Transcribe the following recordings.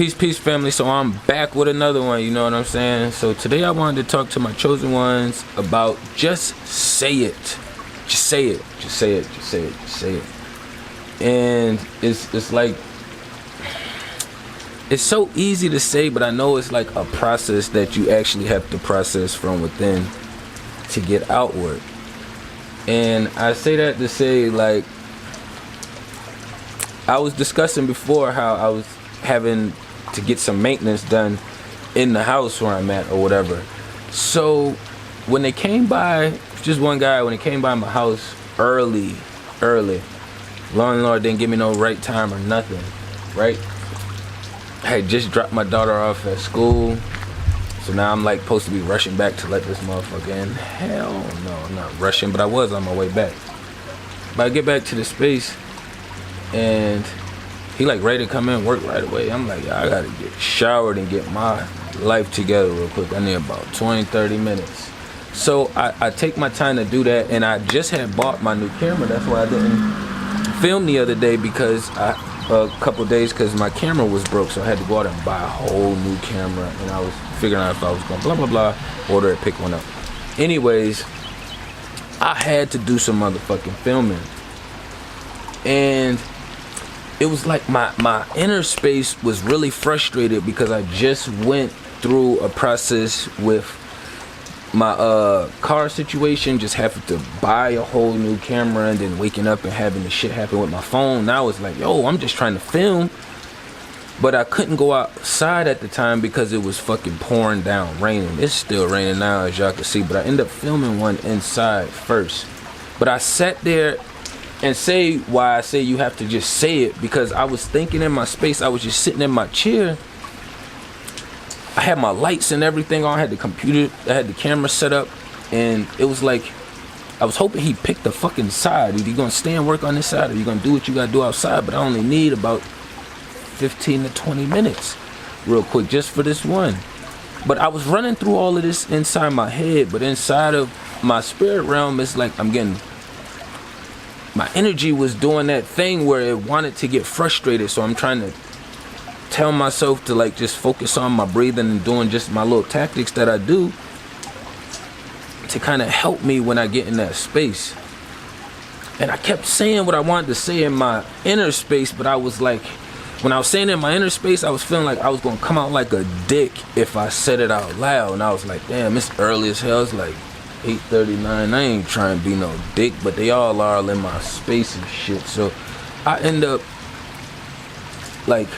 Peace, family. So I'm back with another one, you know what I'm saying? So today I wanted to talk to my chosen ones about just say it. Just say it. Just say it. Just say it. Just say it. And it's like, it's so easy to say, but I know it's like a process that you actually have to process from within to get outward. And I say that to say, like, I was discussing before how I was having to get some maintenance done in the house where I'm at or whatever. So when they came by, just one guy, when he came by my house early, Lord didn't give me no right time or nothing, right? I had just dropped my daughter off at school, so now I'm like supposed to be rushing back to let this motherfucker in. Hell no, I'm not rushing, but I was on my way back. But I get back to the space and he like ready to come in and work right away. I'm like, I gotta get showered and get my life together real quick. I need about 20-30 minutes. So I take my time to do that, and I just had bought my new camera. That's why I didn't film the other day, because a couple days, because my camera was broke, so I had to go out and buy a whole new camera, and I was figuring out if I was going blah blah blah, order it, pick one up. Anyways, I had to do some motherfucking filming, and it was like my inner space was really frustrated because I just went through a process with my car situation, just having to buy a whole new camera and then waking up and having the shit happen with my phone. Now it's like, yo, I'm just trying to film, but I couldn't go outside at the time because it was fucking pouring down, raining. It's still raining now, as y'all can see, but I ended up filming one inside first. But I sat there and say why I say you have to just say it, because I was thinking in my space. I was just sitting in my chair. I had my lights and everything on. I had the computer, I had the camera set up, and it was like I was hoping he picked the fucking side. Either you gonna stay and work on this side, or you gonna do what you gotta do outside. But I only need about 15 to 20 minutes real quick just for this one. But I was running through all of this inside my head, but inside of my spirit realm, it's like I'm getting, my energy was doing that thing where it wanted to get frustrated. So I'm trying to tell myself to like just focus on my breathing and doing just my little tactics that I do to kind of help me when I get in that space. And I kept saying what I wanted to say in my inner space, but I was like, when I was saying it in my inner space, I was feeling like I was gonna come out like a dick if I said it out loud. And I was like, damn, it's early as hell. It's like 8:39. I ain't trying to be no dick, but they all are in my space and shit. So I end up like,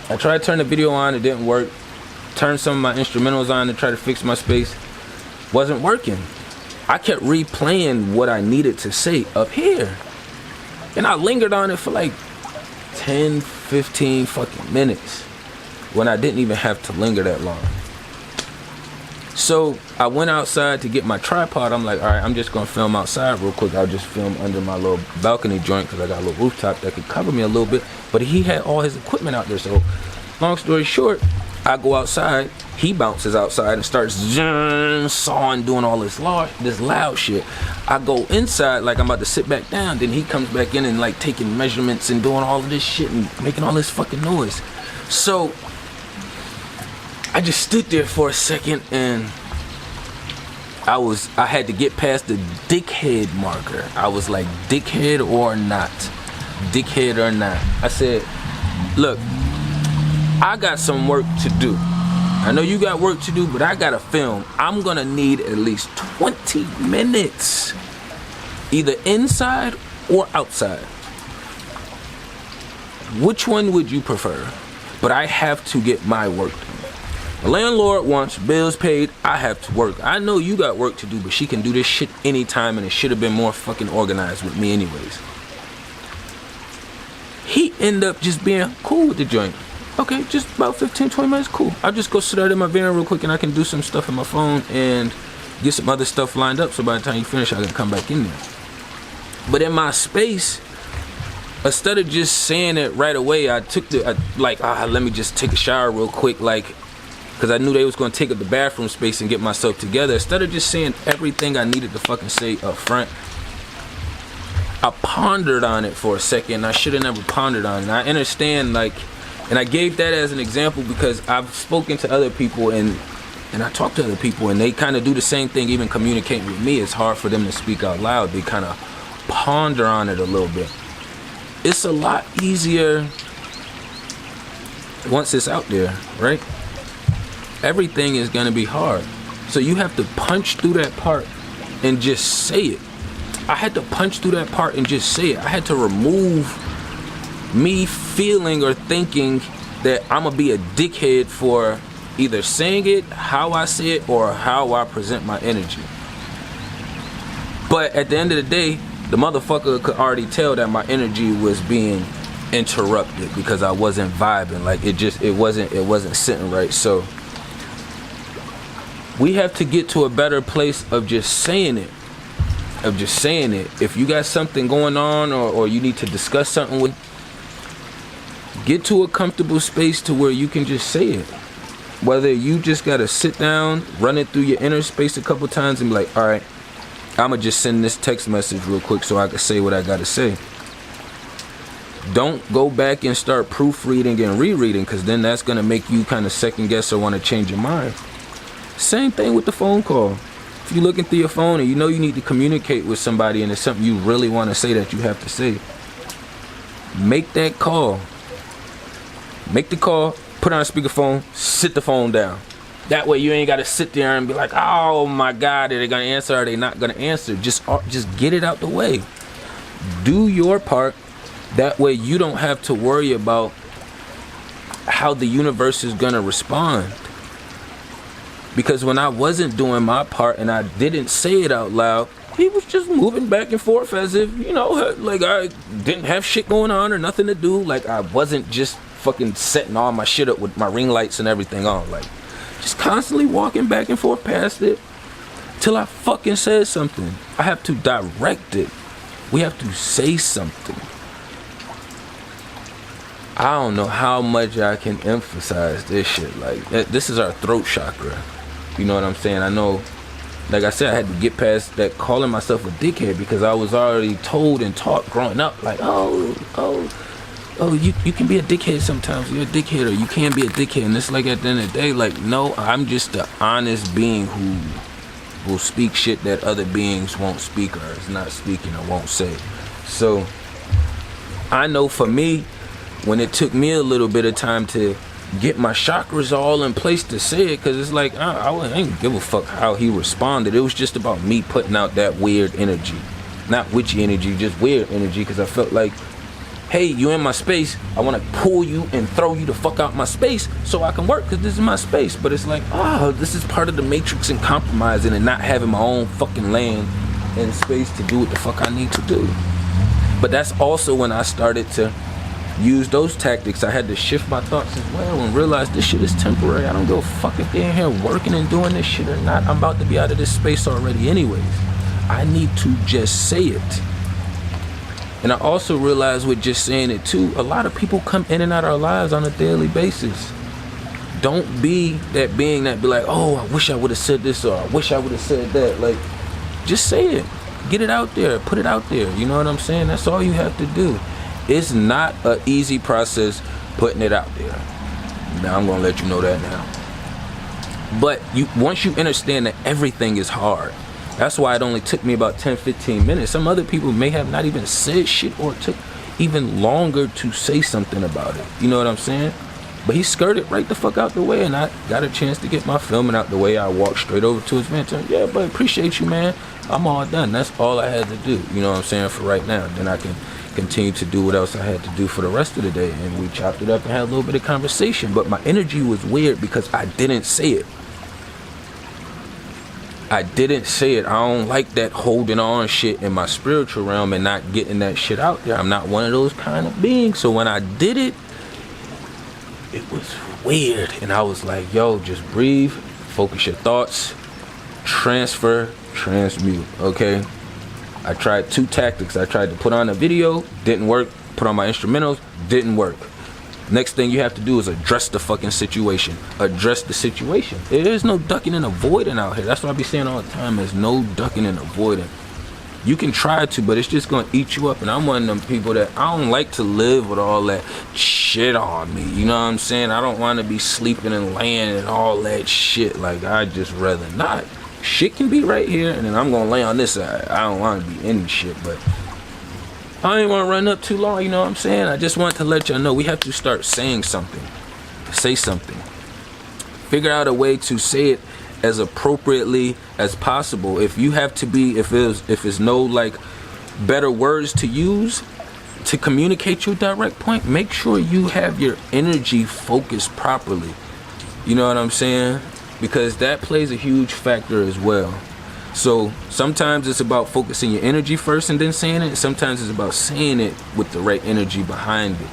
I tried to turn the video on, it didn't work. Turned some of my instrumentals on to try to fix my space. Wasn't working. I kept replaying what I needed to say up here, and I lingered on it for like 10-15 fucking minutes when I didn't even have to linger that long. So I went outside to get my tripod. I'm like, all right, I'm just gonna film outside real quick. I'll just film under my little balcony joint because I got a little rooftop that could cover me a little bit. But he had all his equipment out there. So long story short, I go outside. He bounces outside and starts sawing, doing all this loud shit. I go inside like I'm about to sit back down. Then he comes back in and like taking measurements and doing all of this shit and making all this fucking noise. So I just stood there for a second, and I had to get past the dickhead marker. I was like, dickhead or not, dickhead or not. I said, look, I got some work to do. I know you got work to do, but I gotta film. I'm gonna need at least 20 minutes, either inside or outside. Which one would you prefer? But I have to get my work done. The landlord wants bills paid. I have to work. I know you got work to do, but she can do this shit anytime, and it should have been more fucking organized with me anyways. He ended up just being cool with the joint. Okay, just about 15-20 minutes, cool. I'll just go sit out in my van real quick, and I can do some stuff on my phone and get some other stuff lined up, so by the time you finish, I can come back in there. But in my space, instead of just saying it right away, I took let me just take a shower real quick, like, because I knew they was going to take up the bathroom space and get myself together. Instead of just saying everything I needed to fucking say up front, I pondered on it for a second. I should have never pondered on it. I understand, like, And I gave that as an example because I've spoken to other people and I talk to other people and they kind of do the same thing, even communicating with me. It's hard for them to speak out loud. They kind of ponder on it a little bit. It's a lot easier once it's out there, right? Everything is going to be hard. So you have to punch through that part and just say it. I had to punch through that part and just say it. I had to remove me feeling or thinking that I'm going to be a dickhead for either saying it, how I say it, or how I present my energy. But at the end of the day, the motherfucker could already tell that my energy was being interrupted because I wasn't vibing. Like it wasn't sitting right. So we have to get to a better place of just saying it. If you got something going on or you need to discuss something with, get to a comfortable space to where you can just say it. Whether you just gotta sit down, run it through your inner space a couple times and be like, all right, I'ma just send this text message real quick so I can say what I gotta say. Don't go back and start proofreading and rereading, because then that's gonna make you kind of second guess or want to change your mind. Same thing with the phone call. If you're looking through your phone and you know you need to communicate with somebody and it's something you really want to say that you have to say, make that call. Make the call, put on a speakerphone, sit the phone down. That way you ain't got to sit there and be like, oh my God, are they going to answer? Are they not going to answer? Just get it out the way. Do your part. That way you don't have to worry about how the universe is going to respond. Because when I wasn't doing my part and I didn't say it out loud, he was just moving back and forth as if, you know, like I didn't have shit going on or nothing to do. Like I wasn't just fucking setting all my shit up with my ring lights and everything on. Like just constantly walking back and forth past it till I fucking said something. I have to direct it. We have to say something. I don't know how much I can emphasize this shit. Like this is our throat chakra. You know what I'm saying? I know, like I said, I had to get past that calling myself a dickhead because I was already told and taught growing up, like, oh, you can be a dickhead sometimes. You're a dickhead, or you can't be a dickhead. And it's like at the end of the day, like, no, I'm just the honest being who will speak shit that other beings won't speak or is not speaking or won't say. So I know for me, when it took me a little bit of time to get my chakras all in place to say it, because it's like I ain't give a fuck how he responded. It was just about me putting out that weird energy, not witchy energy, just weird energy, because I felt like, hey, you in my space, I want to pull you and throw you the fuck out my space so I can work, because this is my space. But it's like, this is part of the matrix and compromising and not having my own fucking land and space to do what the fuck I need to do. But that's also when I started to use those tactics. I had to shift my thoughts as well and realize this shit is temporary. I don't give a fuck if they're in here working and doing this shit or not. I'm about to be out of this space already anyways. I need to just say it. And I also realized with just saying it too, a lot of people come in and out of our lives on a daily basis. Don't be that being that be like, oh, I wish I would have said this, or I wish I would have said that. Like, just say it. Get it out there. Put it out there. You know what I'm saying? That's all you have to do. It's not an easy process putting it out there. Now I'm gonna let you know that now. But once you understand that everything is hard, that's why it only took me about 10-15 minutes. Some other people may have not even said shit or took even longer to say something about it. You know what I'm saying? But he skirted right the fuck out the way, and I got a chance to get my filming out the way. I walked straight over to his van. Yeah, but appreciate you, man. I'm all done. That's all I had to do. You know what I'm saying? For right now. Then I can continue to do what else I had to do for the rest of the day, and we chopped it up and had a little bit of conversation. But my energy was weird because I didn't say it. I don't like that holding on shit in my spiritual realm and not getting that shit out there. I'm not one of those kind of beings. So when I did it, it was weird, and I was like, yo, just breathe, focus your thoughts, transfer, transmute. Okay, I tried 2 tactics. I tried to put on a video, didn't work. Put on my instrumentals, didn't work. Next thing you have to do is address the fucking situation. Address the situation. There is no ducking and avoiding out here. That's what I be saying all the time. There's no ducking and avoiding. You can try to, but it's just gonna eat you up. And I'm one of them people that I don't like to live with all that shit on me. You know what I'm saying? I don't want to be sleeping and laying and all that shit. Like, I just rather not. Shit can be right here, and then I'm gonna lay on this side. I don't want to be in shit, but I ain't want to run up too long. You know what I'm saying? I just want to let y'all know we have to start saying something. Say something. Figure out a way to say it as appropriately as possible. If you have to be, if it's no like better words to use to communicate your direct point, make sure you have your energy focused properly. You know what I'm saying? Because that plays a huge factor as well. So sometimes it's about focusing your energy first and then saying it. Sometimes it's about saying it with the right energy behind it.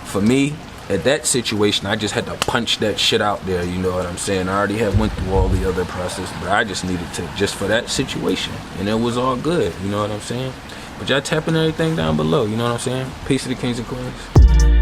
For me, at that situation, I just had to punch that shit out there, you know what I'm saying? I already had went through all the other process, but I just needed to, just for that situation, and it was all good, you know what I'm saying? But y'all tapping everything down below, you know what I'm saying? Peace to the kings and queens.